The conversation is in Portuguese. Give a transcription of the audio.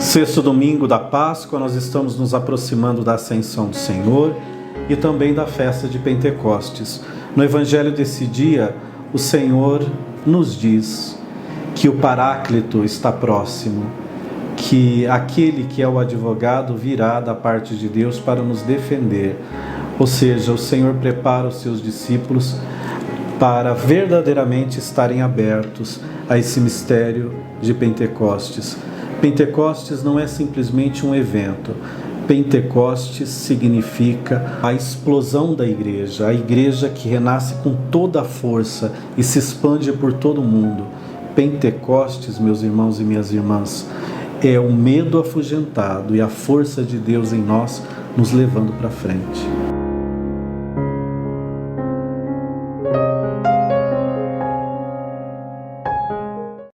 Sexto domingo da Páscoa, nós estamos nos aproximando da Ascensão do Senhor e também da festa de Pentecostes. No Evangelho desse dia, o Senhor nos diz que o Paráclito está próximo, que aquele que é o advogado virá da parte de Deus para nos defender. Ou seja, o Senhor prepara os seus discípulos para verdadeiramente estarem abertos a esse mistério de Pentecostes. Pentecostes não é simplesmente um evento. Pentecostes significa a explosão da igreja, a igreja que renasce com toda a força e se expande por todo o mundo. Pentecostes, meus irmãos e minhas irmãs, é o medo afugentado e a força de Deus em nós nos levando para frente.